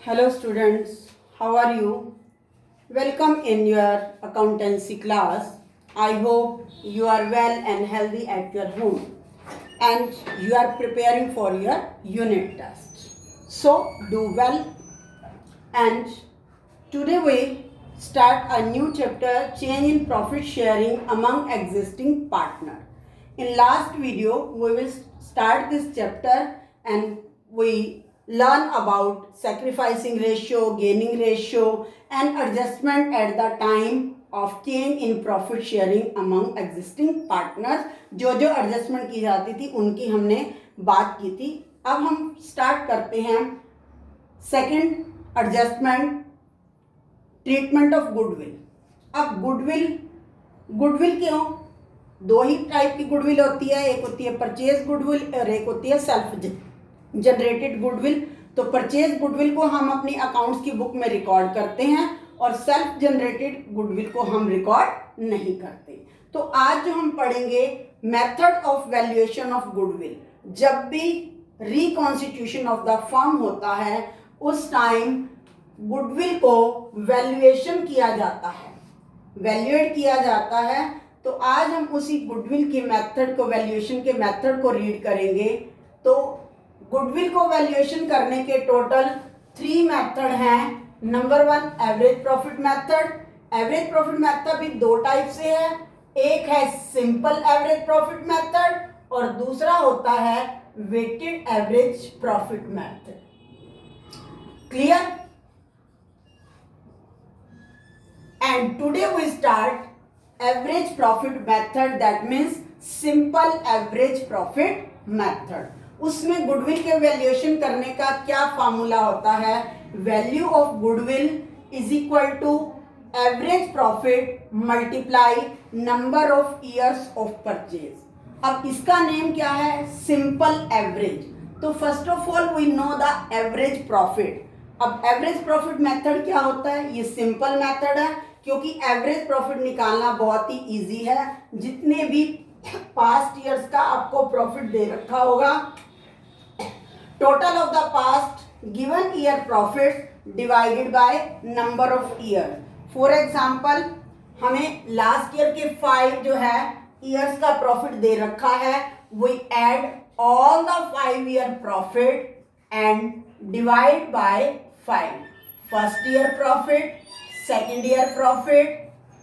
Hello students, how are you? Welcome in your accountancy class. I hope you are well and healthy at your home and you are preparing for your unit test. So do well, and today we start a new chapter, change in profit sharing among existing partner. In last video we will start this chapter and we learn about sacrificing ratio, gaining ratio and adjustment at the time of change in profit sharing among existing partners. जो जो adjustment की जाती थी उनकी हमने बात की थी. अब हम स्टार्ट करते हैं second adjustment, treatment of goodwill. अब गुडविल क्यों? दो ही टाइप की गुडविल होती है, एक होती है परचेज गुडविल और एक होती है सेल्फ जनरेटेड गुडविल. तो परचेज गुडविल को हम अपनी अकाउंट्स की बुक में रिकॉर्ड करते हैं और सेल्फ जनरेटेड गुडविल को हम रिकॉर्ड नहीं करते. तो आज जो हम पढ़ेंगे method of valuation of goodwill. जब भी रिकॉन्स्टिट्यूशन ऑफ द फर्म होता है उस टाइम गुडविल को वैल्यूएशन किया जाता है, वैल्यूएट किया जाता है. तो आज हम उसी गुडविल की मेथड को, वैल्यूएशन के मेथड को रीड करेंगे. तो गुडविल को वैल्यूएशन करने के टोटल 3 मेथड हैं. Number 1 average profit method. Average profit method भी दो टाइप से है, एक है सिंपल एवरेज प्रॉफिट मेथड और दूसरा होता है weighted average profit method. Clear? And today we start average profit method, that means simple average profit method. उसमें गुडविल के वैल्यूएशन करने का क्या फार्मूला होता है? Value of goodwill is equal to average profit multiply number of years of purchase. अब इसका name क्या है? Simple average. तो first of all we know the average profit. अब एवरेज प्रॉफिट मेथड क्या होता है? ये सिंपल मेथड है क्योंकि एवरेज प्रॉफिट निकालना बहुत ही इजी है. जितने भी पास्ट ईयर्स का आपको प्रॉफिट दे रखा होगा, total of the past given year profit divided by number of year. For example हमें लास्ट ईयर के 5 जो है ईयर्स का प्रॉफिट दे रखा है. We add all the 5 year profit and divide by 5. First year profit, second year profit,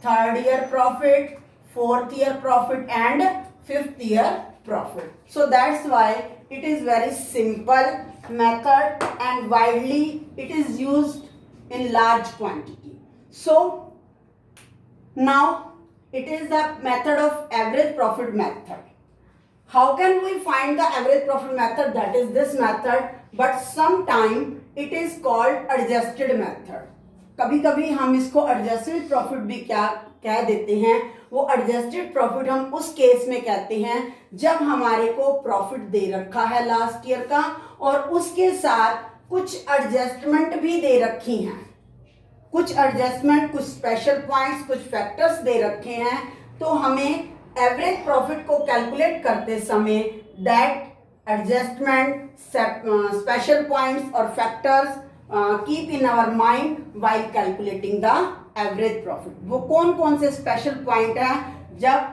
third year profit, fourth year profit and fifth year profit. So that's why it is very simple method and widely it is used in large quantity. So now it is the method of average profit method. How can we find the average profit method? That is this method, but sometime it is called adjusted method. कभी कभी हम इसको adjusted profit भी क्या कह देते हैं. वो एडजस्टेड प्रॉफिट हम उस केस में कहते हैं जब हमारे को प्रॉफिट दे रखा है लास्ट ईयर का और उसके साथ कुछ एडजस्टमेंट भी दे रखी हैं. कुछ एडजस्टमेंट, कुछ स्पेशल पॉइंट्स, कुछ फैक्टर्स दे रखे हैं. तो हमें एवरेज प्रॉफिट को कैलकुलेट करते समय दैट एडजस्टमेंट, स्पेशल पॉइंट्स और factors keep in our mind while calculating the average profit. वो कौन कौन से स्पेशल पॉइंट हैं जब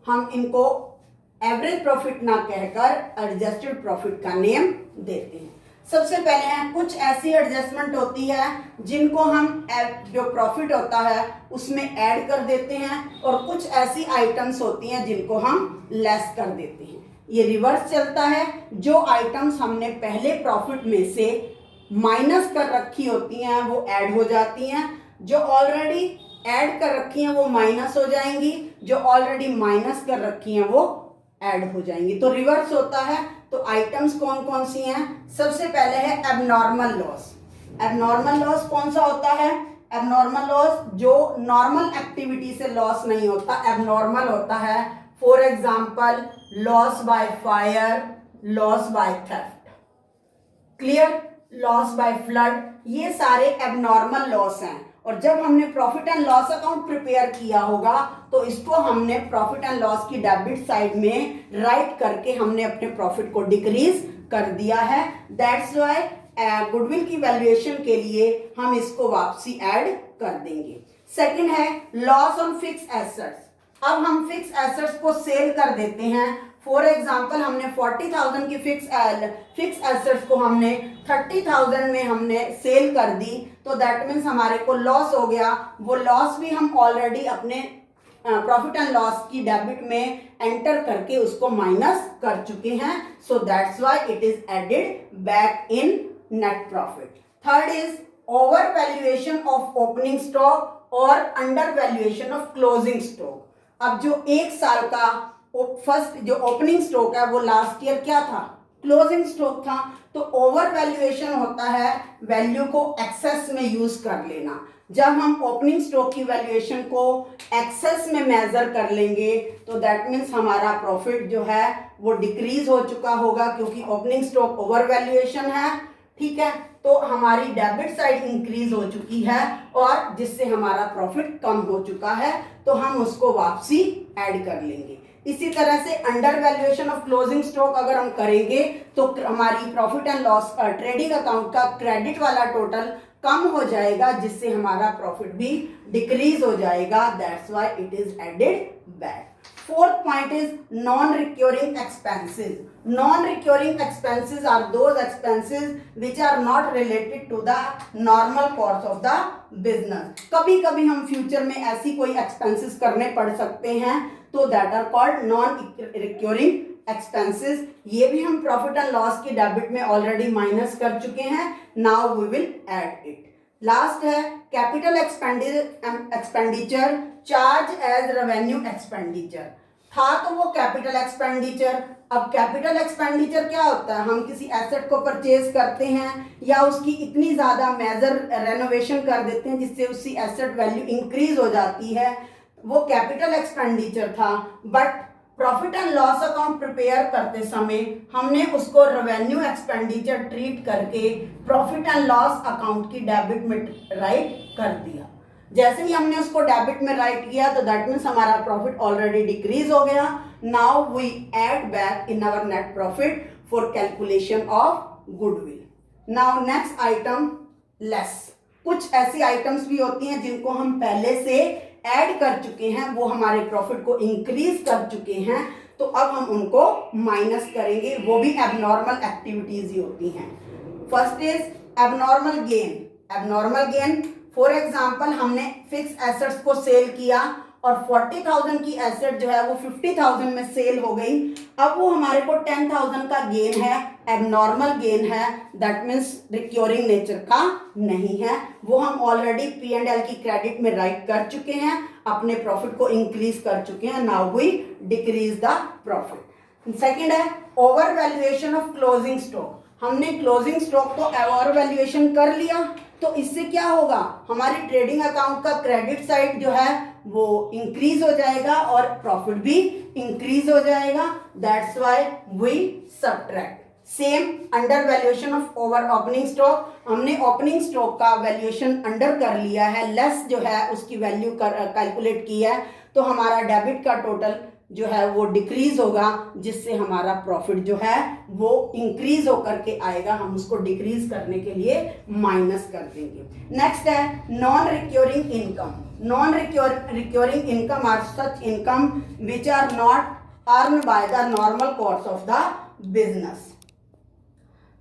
हम इनको एवरेज प्रॉफिट ना कहकर एडजस्टेड प्रॉफिट का नेम देते हैं. सबसे पहले हैं कुछ ऐसी एडजस्टमेंट होती है जिनको हम जो प्रॉफिट होता है उसमें ऐड कर देते हैं और कुछ ऐसी आइटम्स होती हैं जिनको हम लेस कर देते हैं. ये रिवर्स चलता है. जो आइटम्स हमने पहले प्रॉफिट में से माइनस कर रखी होती हैं वो ऐड हो जाती हैं, जो ऑलरेडी ऐड कर रखी हैं वो माइनस हो जाएंगी, जो ऑलरेडी माइनस कर रखी हैं वो ऐड हो जाएंगी. तो रिवर्स होता है. तो आइटम्स कौन कौन सी हैं? सबसे पहले है एबनॉर्मल लॉस. एबनॉर्मल लॉस कौन सा होता है? एबनॉर्मल लॉस जो नॉर्मल एक्टिविटी से लॉस नहीं होता, एबनॉर्मल होता है. For example loss by fire, loss by theft. Clear? Loss by flood, ये सारे एबनॉर्मल लॉस हैं. और जब हमने profit and loss account prepare किया होगा तो इसको हमने प्रॉफिट एंड लॉस की डेबिट साइड में राइट करके हमने अपने प्रॉफिट को डिक्रीज कर दिया है. दैट्स व्हाई गुडविल की वैल्यूएशन के लिए हम इसको वापसी ऐड कर देंगे। सेकंड है लॉस ऑन फिक्स एसेट्स। अब हम फिक्स एसेट्स को सेल कर देते हैं। फॉर एग्जाम्पल हमने 40,000 की फिक्स एसेट्स को हमने 30,000 में हमने सेल कर दी, तो दैट मीन्स हमारे को लॉस हो गया। वो लॉस भी हम ऑलरेडी अपने प्रॉफिट एंड लॉस की डेबिट में एंटर करके उसको माइनस कर चुके हैं, so that's why it is added back in net profit. Third is over valuation of opening stock और under valuation of closing stock. अब जो एक साल का फर्स्ट जो ओपनिंग स्टॉक है वो लास्ट ईयर क्या था, क्लोजिंग स्टॉक था, तो ओवर वैल्यूएशन होता है वैल्यू को एक्सेस में यूज कर लेना। जब हम ओपनिंग स्टॉक की वैल्यूएशन को एक्सेस में मेजर कर लेंगे तो दैट मीन्स हमारा प्रॉफिट जो है वो डिक्रीज हो चुका होगा, क्योंकि ओपनिंग स्टॉक ओवर वैल्यूएशन है, ठीक है, तो हमारी डेबिट साइड इंक्रीज हो चुकी है और जिससे हमारा प्रॉफिट कम हो चुका है, तो हम उसको वापसी ऐड कर लेंगे। इसी तरह से under valuation of closing stock अगर हम करेंगे तो हमारी profit and loss trading account का क्रेडिट वाला टोटल कम हो जाएगा, जिससे हमारा प्रॉफिट भी डिक्रीज हो जाएगा, that's why it is added back. Fourth point is non-recurring expenses. Non-recurring expenses are those expenses which are not related to the normal course of the business. कभी कभी हम फ्यूचर में ऐसी कोई expenses करने पड़ सकते हैं, तो that are called non-recurring expenses. ये भी हम प्रॉफिट एंड लॉस की डेबिट में ऑलरेडी माइनस कर चुके हैं, now we will add it. Last है capital expenditure charge as revenue expenditure. था तो वो कैपिटल एक्सपेंडिचर, अब कैपिटल एक्सपेंडिचर क्या होता है, हम किसी एसेट को परचेज करते हैं या उसकी इतनी ज़्यादा मेजर रेनोवेशन कर देते हैं जिससे उसकी एसेट वैल्यू इंक्रीज हो जाती है, वो कैपिटल एक्सपेंडिचर था। But profit and loss account prepare करते समय हमने उसको रेवेन्यू एक्सपेंडिचर ट्रीट करके प्रॉफिट एंड लॉस अकाउंट की डेबिट में राइट कर दिया। जैसे ही हमने उसको डेबिट में राइट किया तो दैट मीन्स हमारा प्रॉफिट ऑलरेडी डिक्रीज हो गया। Now we add back in our net profit for calculation of goodwill. Now next item less. कुछ ऐसी आइटम्स भी होती हैं जिनको हम पहले से ऐड कर चुके हैं, वो हमारे प्रॉफिट को इंक्रीज कर चुके हैं, तो अब हम उनको माइनस करेंगे, वो भी एबनॉर्मल एक्टिविटीज ही होती हैं। First is abnormal gain. Abnormal gain for example हमने फिक्स एसेट्स को सेल किया और 40,000 की एसेट जो है वो 50,000 में सेल हो गई, अब वो हमारे को 10,000 का गेन है, एबनॉर्मल गेन है, दैट मीन्स रिक्योरिंग नेचर का नहीं है, वो हम ऑलरेडी P&L की क्रेडिट में राइट कर चुके हैं, अपने प्रॉफिट को इंक्रीज कर चुके हैं, now we decrease the profit. Second है over valuation of closing stock. हमने क्लोजिंग स्टॉक को ओवर वैल्यूएशन कर लिया, तो इससे क्या होगा, हमारी ट्रेडिंग अकाउंट का क्रेडिट साइड जो है वो इंक्रीज हो जाएगा और प्रॉफिट भी इंक्रीज हो जाएगा, that's why we subtract. Same under valuation of over opening stock, हमने ओपनिंग स्टॉक का वैल्यूएशन अंडर कर लिया है, लेस जो है उसकी वैल्यू कैलकुलेट की है, तो हमारा डेबिट का टोटल जो है वो डिक्रीज होगा, जिससे हमारा प्रॉफिट जो है वो इंक्रीज होकर के आएगा, हम उसको डिक्रीज करने के लिए माइनस कर देंगे। नेक्स्ट है non recurring income. Non recurring income are such income which are not earn by the normal course of the business.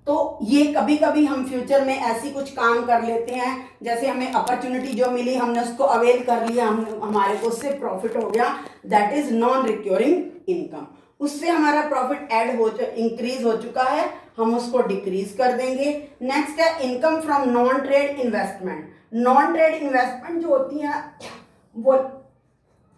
तो ये कभी कभी हम फ्यूचर में ऐसी कुछ काम कर लेते हैं, जैसे हमें अपॉर्चुनिटी जो मिली हमने उसको अवेल कर लिया, हमारे को उससे प्रॉफिट हो गया, that is non recurring income. उससे हमारा प्रॉफिट इंक्रीज हो चुका है, हम उसको डिक्रीज कर देंगे। नेक्स्ट है income from non trade investment. Non trade investment जो होती है वो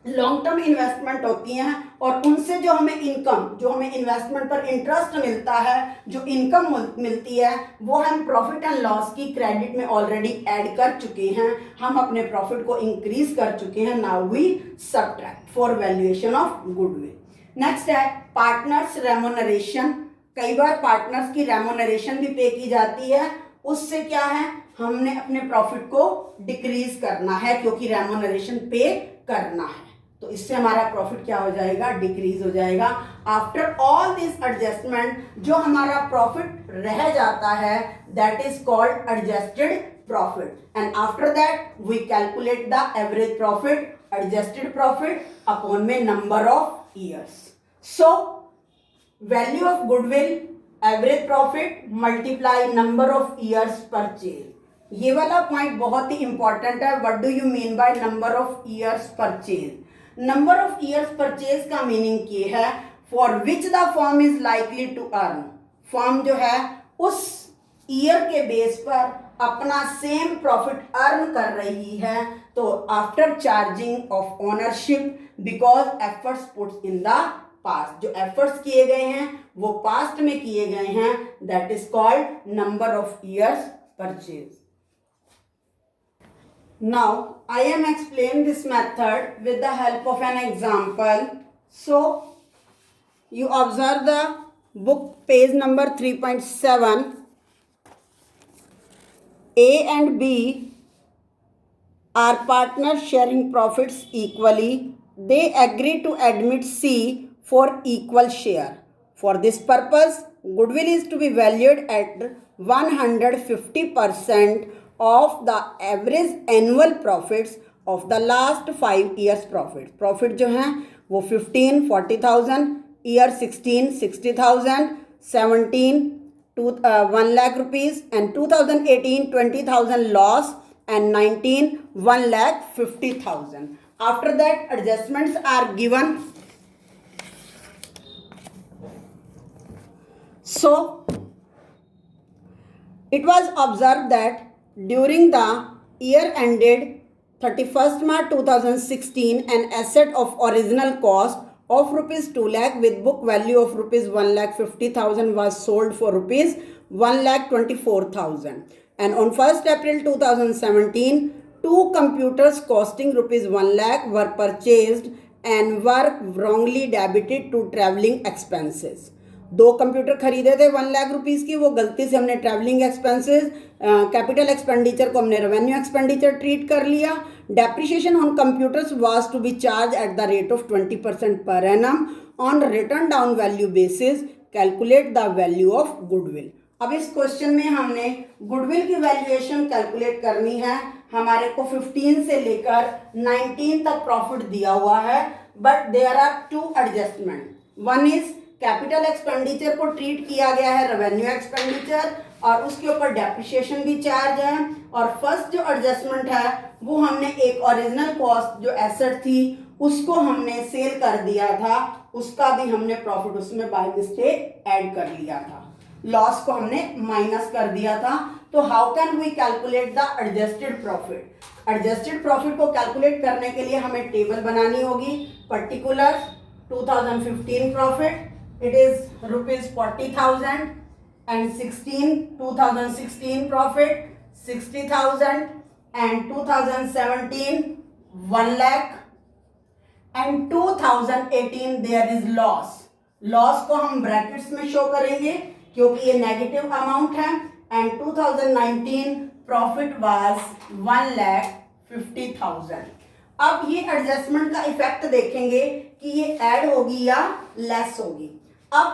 लॉन्ग टर्म इन्वेस्टमेंट होती हैं, और उनसे जो हमें इनकम, जो हमें इन्वेस्टमेंट पर इंटरेस्ट मिलता है, जो इनकम मिलती है, वो हम प्रॉफिट एंड लॉस की क्रेडिट में ऑलरेडी ऐड कर चुके हैं, हम अपने प्रॉफिट को इंक्रीज कर चुके हैं, now we subtract for valuation of goodwill. Next है पार्टनर्स रेम्यूनरेशन। कई बार पार्टनर्स की रेम्यूनरेशन भी पे की जाती है, उससे क्या है, हमने अपने प्रॉफिट को डिक्रीज करना है क्योंकि रेम्यूनरेशन पे करना है, तो इससे हमारा प्रॉफिट क्या हो जाएगा, डिक्रीज हो जाएगा। आफ्टर ऑल दिस एडजस्टमेंट जो हमारा प्रॉफिट रह जाता है, that is called adjusted profit. And after that we calculate the average profit, adjusted profit upon में number of years. So value of goodwill, average profit multiply number of years purchase. ये वाला point बहुत ही important है. What do you mean by number of years purchase? Number of years purchase का meaning ये है for which the firm is likely to earn. Firm जो है उस ईयर के बेस पर अपना सेम प्रॉफिट अर्न कर रही है, तो after charging of ownership because efforts puts in the past. जो एफर्ट्स किए गए हैं वो पास्ट में किए गए हैं, that is called number of years purchase. Now I am explaining this method with the help of an example. So you observe the book page number 3.7. A and B are partners sharing profits equally. They agree to admit C for equal share. For this purpose, goodwill is to be valued at 150% of the average annual profits of the last 5 years profit. Profit जो हैं वो 15 40,000, year 16 60,000, 17 1 lakh rupees, and 2018 20,000 loss, and 19 1,50,000. After that adjustments are given. So it was observed that during the year ended 31st March 2016, an asset of original cost of rupees 2 lakh with book value of rupees 1,50,000 was sold for rupees 1,24,000. And on 1st April 2017, 2 computers costing rupees 1 lakh were purchased and were wrongly debited to travelling expenses. 2 computer खरीदे थे 1 lakh rupees की, वो गलती से हमने travelling expenses, capital expenditure को हमने revenue expenditure treat कर लिया. Depreciation on computers was to be charge at the rate of 20% per annum on written down value basis. Calculate the value of goodwill. अब इस क्वेश्चन में हमने goodwill की valuation calculate करनी है. हमारे को 15 से लेकर 19 तक प्रॉफिट दिया हुआ है, but there are 2 adjustment. One is capital expenditure को ट्रीट किया गया है रेवेन्यू एक्सपेंडिचर, और उसके ऊपर डेप्रिसिएशन भी चार्ज है. और फर्स्ट जो एडजस्टमेंट है वो हमने एक ओरिजिनल कॉस्ट जो एसेट थी उसको हमने सेल कर दिया था, उसका भी हमने प्रॉफिट उसमें बाय मिस्टेक ऐड कर लिया था, लॉस को हमने माइनस कर दिया था. तो how can we calculate the adjusted profit? Adjusted profit को कैलकुलेट करने के लिए हमें टेबल बनानी होगी. Particular 2015 profit, it is rupees 40,000, and 2016 profit 60,000, and 2017 1 lakh, and 2018 there is loss. Loss को हम ब्रैकेट्स में शो करेंगे क्योंकि ये नेगेटिव अमाउंट है. And 2019 profit was 1,50,000. अब ये एडजस्टमेंट का इफेक्ट देखेंगे कि ये ऐड होगी या लेस होगी. अब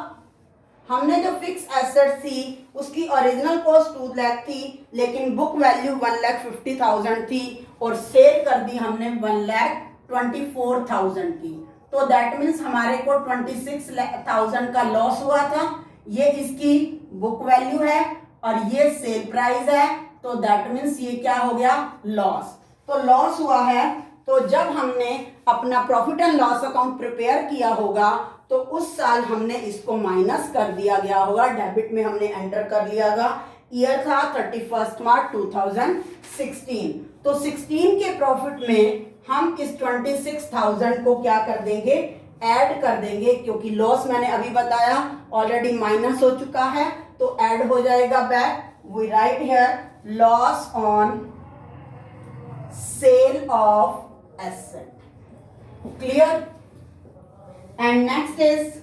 हमने जो फिक्स एसेट थी उसकी ओरिजिनल कॉस्ट 2 लाख थी, लेकिन बुक वैल्यू 1,50,000 थी और सेल कर दी हमने 1,24,000 की. तो दैट मीन्स हमारे को 26,000 का लॉस हुआ था. ये इसकी बुक वैल्यू है और ये सेल प्राइस है, तो दैट मीन्स ये क्या हो गया? लॉस. तो लॉस हुआ है, तो जब हमने अपना profit and loss account prepare किया होगा तो उस साल हमने इसको माइनस कर दिया गया होगा, डेबिट में हमने एंटर कर लिया होगा. ईयर था 31 मार्च 2016. तो 16 के प्रॉफिट में हम इस 26,000 को क्या कर देंगे? ऐड कर देंगे, क्योंकि लॉस मैंने अभी बताया ऑलरेडी माइनस हो चुका है, तो ऐड हो जाएगा back. We write here loss on sale of asset. Clear? And next is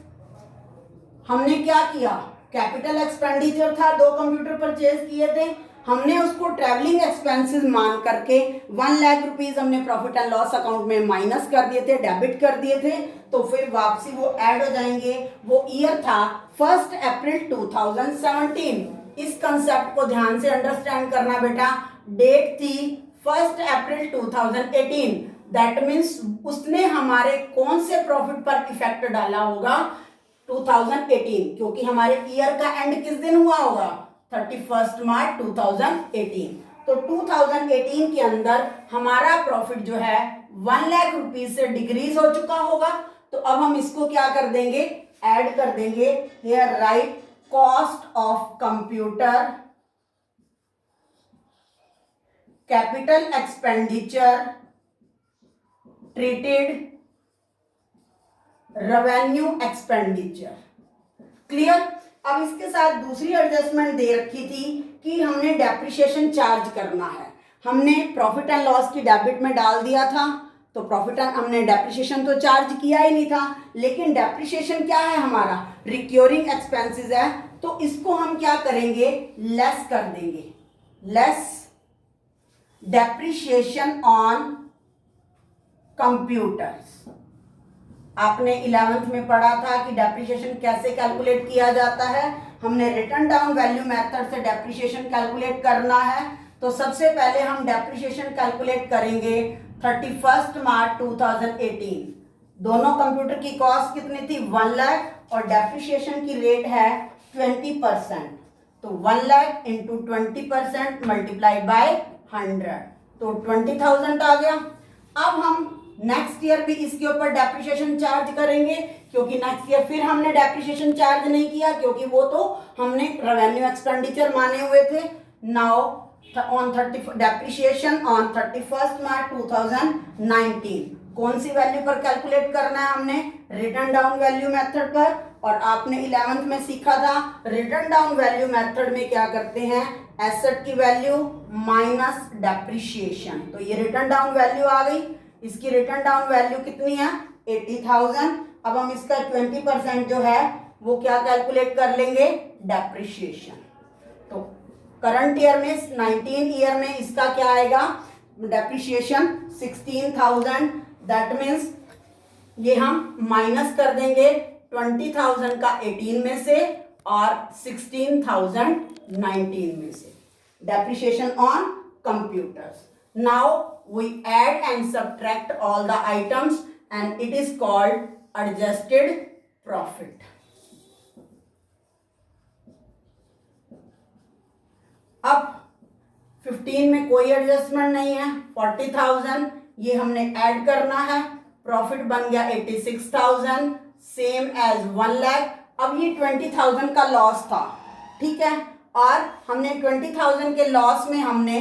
हमने क्या किया? कैपिटल एक्सपेंडिचर था, 2 कंप्यूटर परचेज किए थे, हमने उसको ट्रैवलिंग एक्सपेंसेस मान करके 1 लाख रुपीस हमने प्रॉफिट एंड लॉस अकाउंट में माइनस कर दिए थे, डेबिट कर दिए थे, तो फिर वापसी वो ऐड हो जाएंगे। वो ईयर था 1 अप्रैल 2017। इस कंसेप्ट को ध्यान से अंडरस्टैंड करना बेटा। डेट थी 1 अप्रैल 2018, दैट मीन्स उसने हमारे कौन से प्रॉफिट पर इफेक्ट डाला होगा, 2018, क्योंकि हमारे ईयर का एंड किस दिन हुआ होगा, 31 मार्च 2018। तो 2018 के अंदर हमारा प्रॉफिट जो है 1 लाख रुपीज से डिक्रीज हो चुका होगा। तो अब हम इसको क्या कर देंगे, ऐड कर देंगे। Here right cost of computer, capital expenditure treated revenue expenditure. Clear. अब इसके साथ दूसरी एडजस्टमेंट दे रखी थी कि हमने डेप्रिसिएशन चार्ज करना है। हमने प्रॉफिट एंड लॉस की डेबिट में डाल दिया था, तो प्रॉफिट एंड हमने डेप्रिसिएशन तो चार्ज किया ही नहीं था, लेकिन डेप्रिसिएशन क्या है, हमारा रिक्योरिंग एक्सपेंसेस है, तो इसको हम क्या करेंगे, लेस कर देंगे। Less depreciation on computers. आपने 11th में पढ़ा था कि डेप्रिसिएशन कैसे कैलकुलेट किया जाता है। हमने रिटर्न डाउन वैल्यू मेथड से डेप्रिसिएशन कैलकुलेट करना है। तो सबसे पहले हम डेप्रिसिएशन कैलकुलेट करेंगे 31 मार्च 2018। दोनों कंप्यूटर की कॉस्ट कितनी थी, 1 लाख, और डेप्रिसिएशन की रेट है 20%। तो 1 लाख इंटू 20% मल्टीप्लाई बाय 100, तो 20,000 आ गया। अब हम नेक्स्ट ईयर भी इसके ऊपर डेप्रिसिएशन चार्ज करेंगे, क्योंकि नेक्स्ट ईयर फिर हमने डेप्रिसिएशन चार्ज नहीं किया, क्योंकि वो तो हमने रेवेन्यू एक्सपेंडिचर माने हुए थे। नाउ ऑन 30 डेप्रिसिएशन ऑन 31 मार्च 2019 कौन सी वैल्यू पर कैलकुलेट करना है, हमने रिटर्न डाउन वैल्यू मेथड पर। और आपने 11th में सीखा था रिटर्न डाउन वैल्यू मेथड में क्या करते हैं, एसेट की वैल्यू माइनस डेप्रिसिएशन। तो ये रिटर्न डाउन वैल्यू आ गई। इसकी रिटर्न डाउन वैल्यू कितनी है, 80,000। अब हम इसका 20% जो है वो क्या कैलकुलेट कर लेंगे, डेप्रिसिएशन। तो करंट ईयर में 19 ईयर में इसका क्या आएगा, डेप्रिसिएशन 16,000। दैट मीन्स ये हम माइनस कर देंगे 20,000 का 18 में से और 16,000 19 में से। Depreciation on computers. Now we add and subtract all the items and it is called adjusted profit. अब 15 में कोई एडजस्टमेंट नहीं है, 40,000 ये हमने ऐड करना है। प्रॉफिट बन गया 86,000 सेम एज 1 लाख। अब ये 20,000 का लॉस था, ठीक है, और हमने 20,000 के लॉस में हमने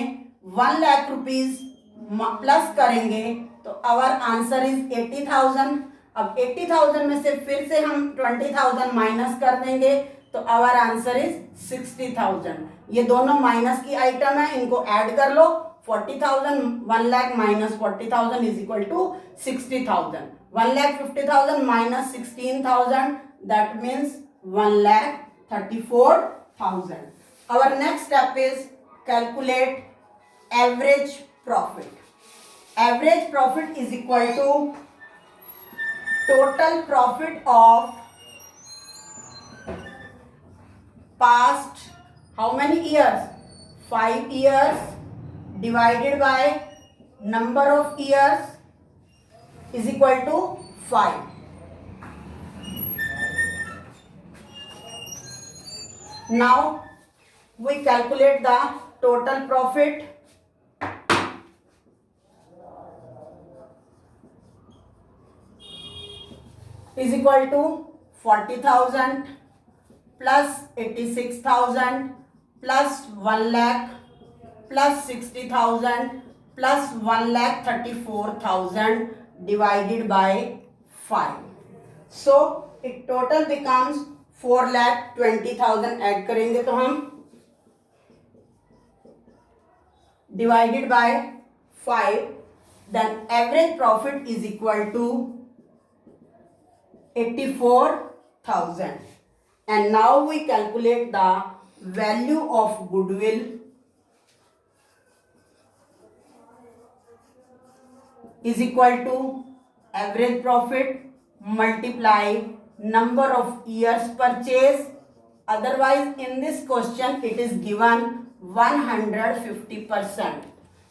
1 लाख रुपीज प्लस करेंगे, तो आवर आंसर इज 80,000। अब 80,000 में से फिर से हम 20,000 माइनस कर देंगे, तो आवर आंसर इज 60,000। ये दोनों माइनस की आइटम है, इनको ऐड कर लो। 40,000 1 lakh minus 40,000 is equal to 60,000। 1,50,000 minus 16,000 that means 1,34,000। Our next step is calculate average profit. Average profit is equal to total profit of past how many years, 5 years divided by number of years is equal to 5. Now we calculate the total profit. Is equal to 40,000 plus 86,000 plus 1 lakh plus 60,000 plus 1,34,000 divided by 5. So it total becomes 4,20,000 add करेंगे तो हम divided by 5, then average profit is equal to 84,000. and now we calculate the value of goodwill is equal to average profit multiply number of years purchase. Otherwise in this question it is given 150%.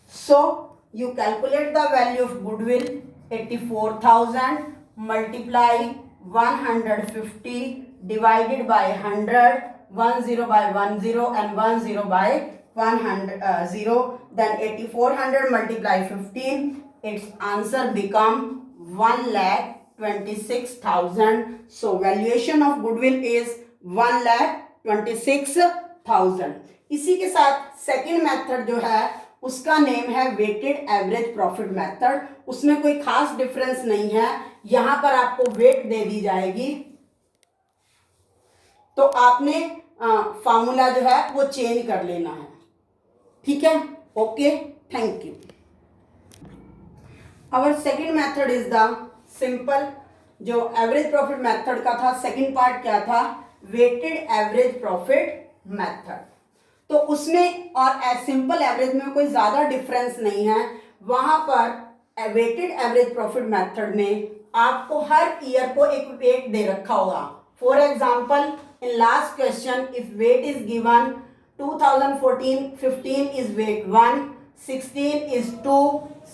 So you calculate the value of goodwill 84,000 multiply 150 divided by 100, 10 by 10 and 10 by 100 0, then 8400 multiply 15, its answer become 1,26,000. So valuation of goodwill is 1,26,000. इसी के साथ second method जो है उसका name है weighted average profit method. उसमें कोई खास डिफरेंस नहीं है. यहां पर आपको वेट दे दी जाएगी तो आपने फार्मूला जो है वो चेंज कर लेना है. ठीक है, okay, thank you. Our second method is the simple. जो एवरेज प्रॉफिट मेथड का था सेकंड पार्ट क्या था? Weighted average profit method. तो उसमें और सिंपल एवरेज में कोई ज्यादा डिफरेंस नहीं है. वहां पर वेटेड एवरेज प्रॉफिट मेथड में आपको हर ईयर को एक वेट दे रखा होगा. For example in last question if wait is given 2014 15 is weight 1, 16 is 2,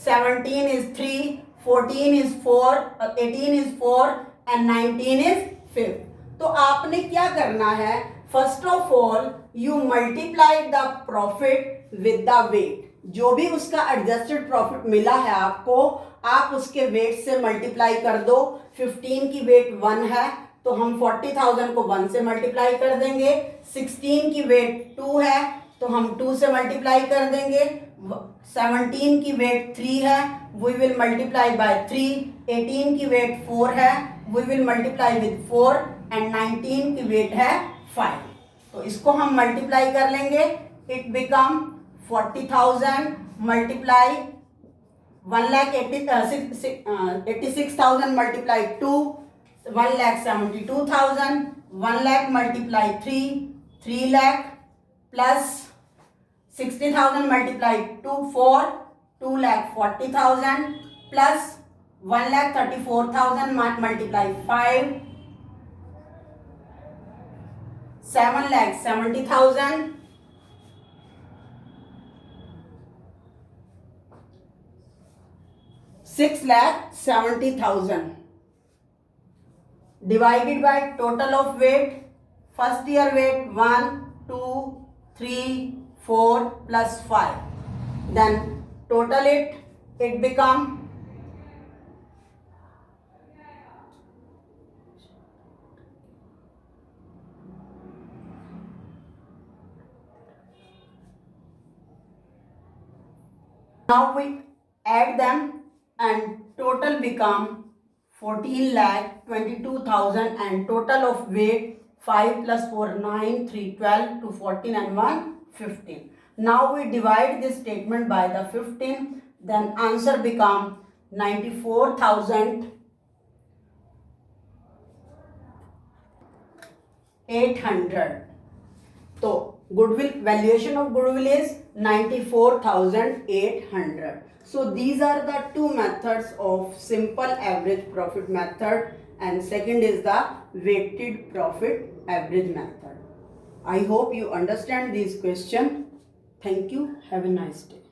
17 is 3, 14 is 4, 18 is 4 and 19 is 5. तो आपने क्या करना है? First of all you multiply the profit with the weight. जो भी उसका एडजस्टेड प्रॉफिट मिला है आपको, आप उसके वेट से मल्टीप्लाई कर दो. 15 की वेट 1 है तो हम 40,000 को 1 से मल्टीप्लाई कर देंगे. 16 की वेट 2 है तो हम 2 से मल्टीप्लाई कर देंगे. 17 की वेट 3 है, वी विल मल्टीप्लाई बाय 3. 18 की वेट 4 है, we will multiply with 4 and 19 की वेट है 5. तो इसको हम मल्टीप्लाई कर लेंगे. It become 40,000 multiply 1,86,000 multiply 2, 1,72,000. 1 lakh multiply 3, 3 lakh plus 60,000 multiply 2, 4, 2,40,000 plus 1,34,000 multiply 5, 7,70,000. 6,70,000 divided by total of weight. First year weight 1, 2, 3, 4 plus 5. Then total it become now we add them and total become 14,22,000 and total of weight 5 plus 4 9, 3 12, 2 14 and 1 15. Now we divide this statement by the 15, then answer become 94,800. So goodwill valuation of goodwill is 94,800. So these are the two methods of simple average profit method and second is the weighted profit average method. I hope you understand this question. Thank you. Have a nice day.